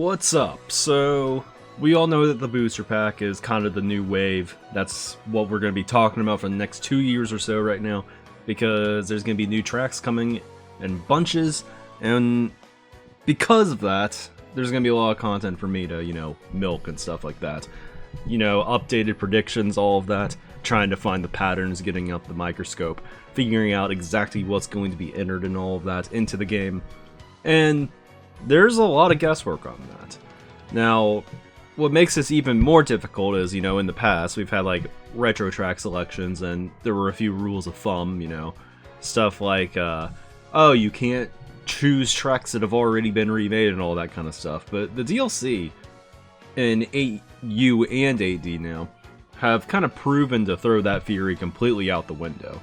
What's up? So, we all know that the booster pack is kind of the new wave. That's what we're going to be talking about for the next 2 years or so right now, because there's going to be new tracks coming in bunches, and because of that, there's going to be a lot of content for me to, milk and stuff like that. Updated predictions, all of that, trying to find the patterns, getting up the microscope, figuring out exactly what's going to be entered and all of that into the game. And there's a lot of guesswork on that. Now, what makes this even more difficult is, in the past, we've had, retro track selections, and there were a few rules of thumb, stuff like, you can't choose tracks that have already been remade and all that kind of stuff. But the DLC in 8U and 8D now have kind of proven to throw that theory completely out the window.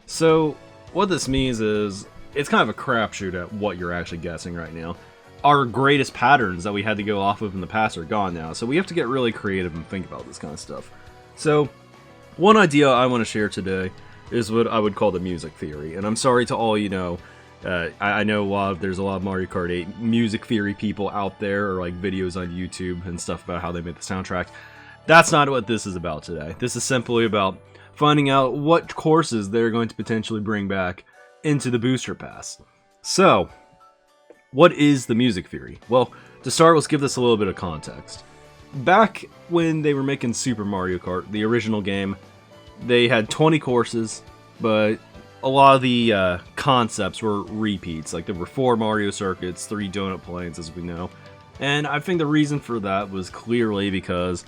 So, what this means is, it's kind of a crapshoot at what you're actually guessing right now. Our greatest patterns that we had to go off of in the past are gone now, so we have to get really creative and think about this kind of stuff. So, one idea I want to share today is what I would call the music theory, and I'm sorry to all I know there's a lot of Mario Kart 8 music theory people out there, or videos on YouTube and stuff about how they made the soundtrack. That's not what this is about today. This is simply about finding out what courses they're going to potentially bring back into the booster pass. So, what is the music theory? Well, to start, let's give this a little bit of context. Back when they were making Super Mario Kart, the original game, they had 20 courses, but a lot of the concepts were repeats. There were 4 Mario circuits, 3 donut planes, as we know. And I think the reason for that was clearly because,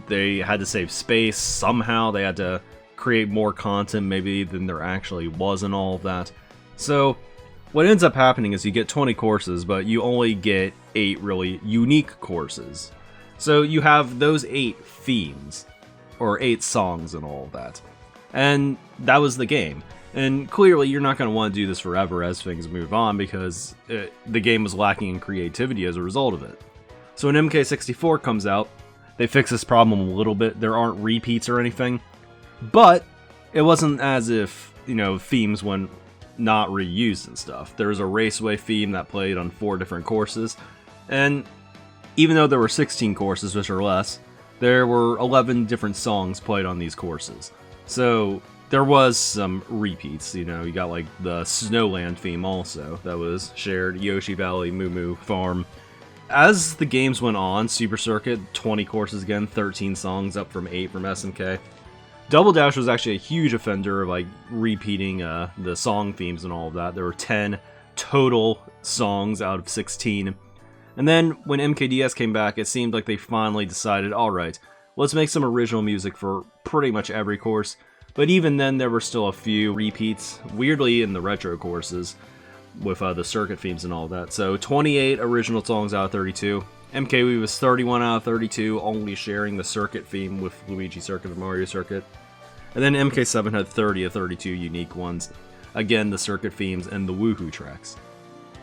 they had to save space somehow. They had to create more content maybe than there actually was and all of that. So, what ends up happening is you get 20 courses, but you only get 8 really unique courses. So you have those 8 themes, or 8 songs and all of that. And that was the game. And clearly you're not going to want to do this forever as things move on, because the game was lacking in creativity as a result of it. So when MK64 comes out, they fix this problem a little bit. There aren't repeats or anything. But it wasn't as if, themes went not reused and stuff. There was a raceway theme that played on 4 different courses, and even though there were 16 courses, which are less, there were 11 different songs played on these courses. So there was some repeats, you got the Snowland theme also that was shared, Yoshi Valley, Moo Moo Farm. As the games went on, Super Circuit, 20 courses again, 13 songs up from 8 from SNK. Double Dash was actually a huge offender of repeating the song themes and all of that. There were 10 total songs out of 16. And then when MKDS came back, it seemed like they finally decided, alright, let's make some original music for pretty much every course. But even then, there were still a few repeats, weirdly in the retro courses, with the circuit themes and all that. So 28 original songs out of 32. MKW was 31 out of 32, only sharing the circuit theme with Luigi Circuit and Mario Circuit. And then MK7 had 30 of 32 unique ones. Again, the circuit themes and the woohoo tracks.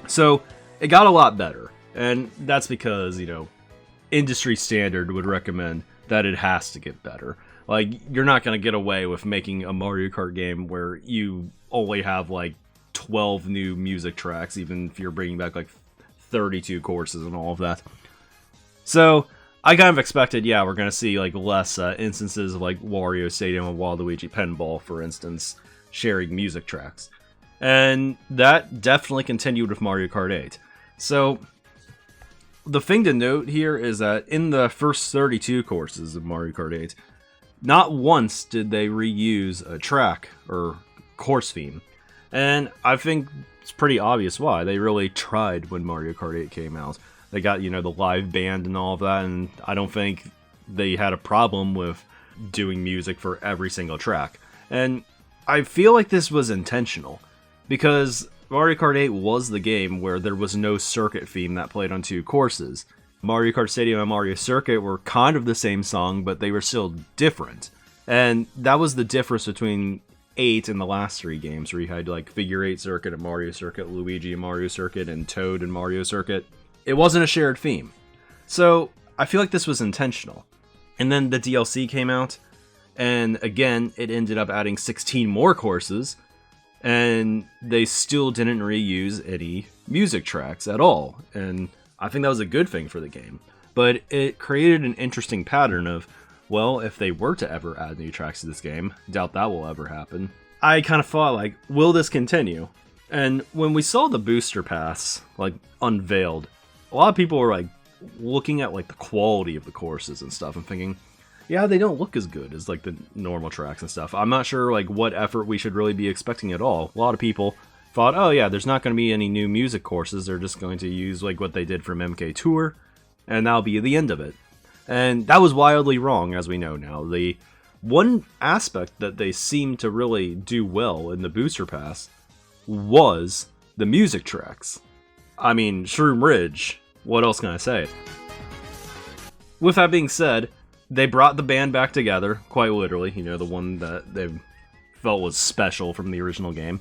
So, it got a lot better. And that's because, industry standard would recommend that it has to get better. You're not going to get away with making a Mario Kart game where you only have, 12 new music tracks, even if you're bringing back, 32 courses and all of that. So, I kind of expected, we're going to see, less instances of, Wario Stadium and Waluigi Pinball, for instance, sharing music tracks. And that definitely continued with Mario Kart 8. So, the thing to note here is that in the first 32 courses of Mario Kart 8, not once did they reuse a track or course theme. And I think it's pretty obvious why. They really tried when Mario Kart 8 came out. They got, the live band and all of that, and I don't think they had a problem with doing music for every single track. And I feel like this was intentional, because Mario Kart 8 was the game where there was no circuit theme that played on 2 courses. Mario Kart Stadium and Mario Circuit were kind of the same song, but they were still different. And that was the difference between 8 and the last 3 games, where you had Figure 8 Circuit and Mario Circuit, Luigi and Mario Circuit, and Toad and Mario Circuit. It wasn't a shared theme. So, I feel like this was intentional. And then the DLC came out, and again, it ended up adding 16 more courses, and they still didn't reuse any music tracks at all. And I think that was a good thing for the game. But it created an interesting pattern of, well, if they were to ever add new tracks to this game, doubt that will ever happen. I kind of thought, like, will this continue? And when we saw the booster pass, like, unveiled, a lot of people were, like, looking at, like, the quality of the courses and stuff and thinking, yeah, they don't look as good as, like, the normal tracks and stuff. I'm not sure, like, what effort we should really be expecting at all. A lot of people thought, oh yeah, there's not going to be any new music courses. They're just going to use, like, what they did from MK Tour, and that'll be the end of it. And that was wildly wrong, as we know now. The one aspect that they seemed to really do well in the booster pass was the music tracks. I mean, Shroom Ridge, what else can I say? With that being said, they brought the band back together, quite literally, you know, the one that they felt was special from the original game.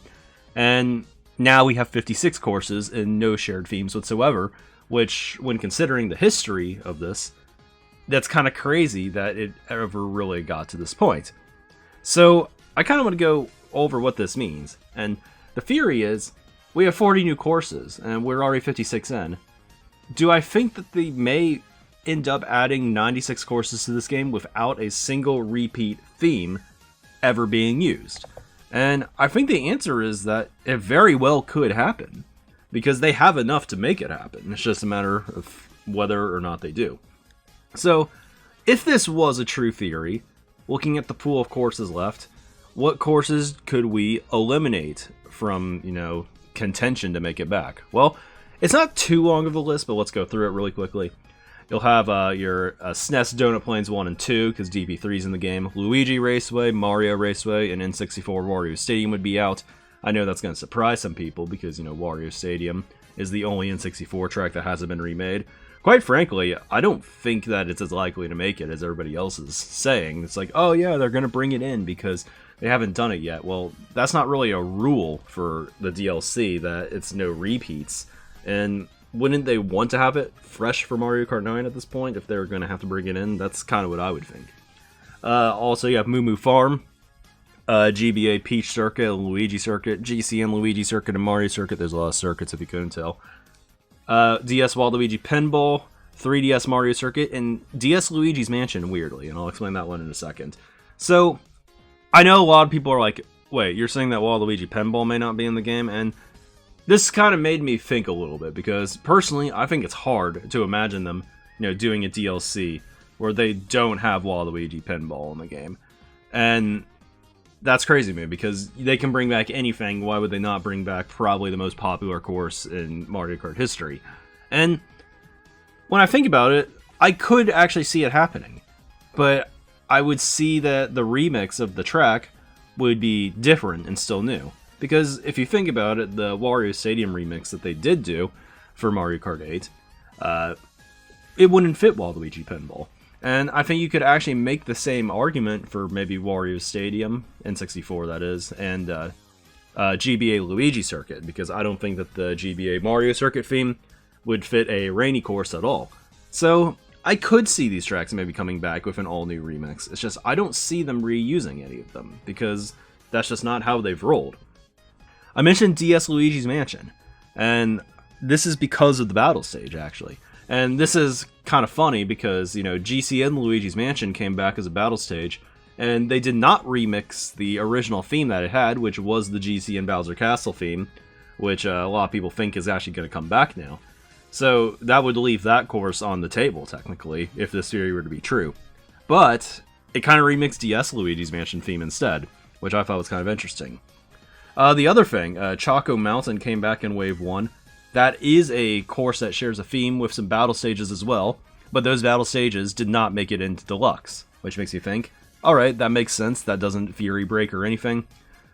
And now we have 56 courses and no shared themes whatsoever, which, when considering the history of this, that's kind of crazy that it ever really got to this point. So, I kind of want to go over what this means. And the theory is, we have 40 new courses, and we're already 56 in. Do I think that they may end up adding 96 courses to this game without a single repeat theme ever being used? And I think the answer is that it very well could happen, because they have enough to make it happen. It's just a matter of whether or not they do. So, if this was a true theory, looking at the pool of courses left, what courses could we eliminate from, you know, contention to make it back? Well, it's not too long of a list, but let's go through it really quickly. You'll have your SNES Donut Plains 1 and 2, because DP3's in the game. Luigi Raceway, Mario Raceway, and N64 Wario Stadium would be out. I know that's going to surprise some people, because, you know, Wario Stadium is the only N64 track that hasn't been remade. Quite frankly, I don't think that it's as likely to make it as everybody else is saying. It's like, oh yeah, they're going to bring it in because they haven't done it yet. Well, that's not really a rule for the DLC, that it's no repeats. And wouldn't they want to have it fresh for Mario Kart 9 at this point if they're going to have to bring it in? That's kind of what I would think. Also, you have Moo Moo Farm, GBA Peach Circuit, Luigi Circuit, GCN Luigi Circuit, and Mario Circuit. There's a lot of circuits if you couldn't tell. DS Waluigi Pinball, 3DS Mario Circuit, and DS Luigi's Mansion, weirdly, and I'll explain that one in a second. So, I know a lot of people are like, wait, you're saying that Waluigi Pinball may not be in the game? And this kind of made me think a little bit, because personally, I think it's hard to imagine them, you know, doing a DLC where they don't have Waluigi Pinball in the game. And that's crazy to me, because they can bring back anything. Why would they not bring back probably the most popular course in Mario Kart history? And when I think about it, I could actually see it happening. But I would see that the remix of the track would be different and still new. Because if you think about it, the Wario Stadium remix that they did do for Mario Kart 8, it wouldn't fit Waluigi Pinball. And I think you could actually make the same argument for maybe Wario Stadium, N64 that is, and GBA Luigi Circuit, because I don't think that the GBA Mario Circuit theme would fit a rainy course at all. So I could see these tracks maybe coming back with an all-new remix. It's just I don't see them reusing any of them, because that's just not how they've rolled. I mentioned DS Luigi's Mansion, and this is because of the battle stage, actually. And this is kind of funny because, you know, GCN Luigi's Mansion came back as a battle stage, and they did not remix the original theme that it had, which was the GCN Bowser Castle theme, which a lot of people think is actually going to come back now. So that would leave that course on the table, technically, if this theory were to be true. But it kind of remixed DS Luigi's Mansion theme instead, which I thought was kind of interesting. The other thing, Choco Mountain came back in Wave 1. That is a course that shares a theme with some battle stages as well, but those battle stages did not make it into Deluxe, which makes you think, alright, that makes sense, that doesn't theory break or anything.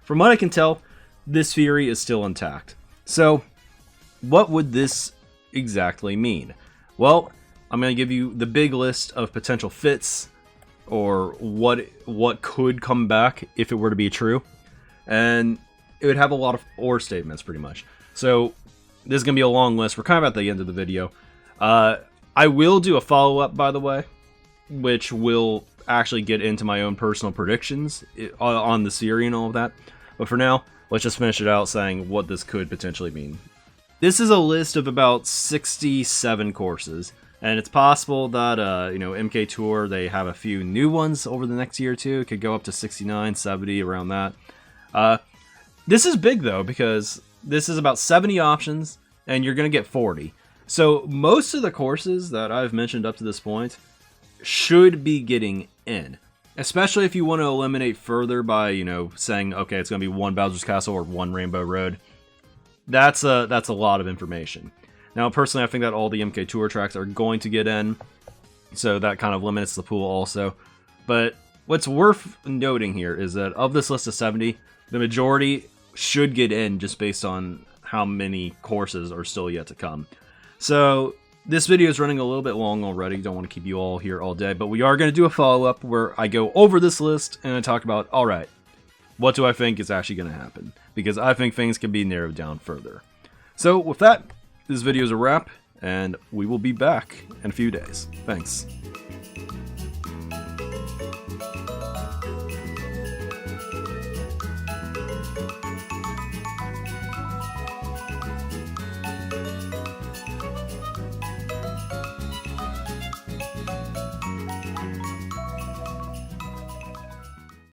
From what I can tell, this theory is still intact. So, what would this exactly mean? Well, I'm going to give you the big list of potential fits, or what could come back if it were to be true, and it would have a lot of or statements, pretty much. So, this is going to be a long list. We're kind of at the end of the video. I will do a follow-up, by the way, which will actually get into my own personal predictions on the series and all of that. But for now, let's just finish it out saying what this could potentially mean. This is a list of about 67 courses, and it's possible that, you know, MK Tour, they have a few new ones over the next year or two. It could go up to 69, 70, around that. This is big, though, because this is about 70 options, and you're going to get 40. So most of the courses that I've mentioned up to this point should be getting in. Especially if you want to eliminate further by, you know, saying, okay, it's going to be one Bowser's Castle or one Rainbow Road. That's a lot of information. Now, personally, I think that all the MK Tour tracks are going to get in, so that kind of limits the pool also. But what's worth noting here is that of this list of 70, the majority should get in just based on how many courses are still yet to come. So this video is running a little bit long already. Don't want to keep you all here all day, but we are going to do a follow-up where I go over this list and I talk about, all right, what do I think is actually going to happen? Because I think things can be narrowed down further. So with that, this video is a wrap, and we will be back in a few days. Thanks.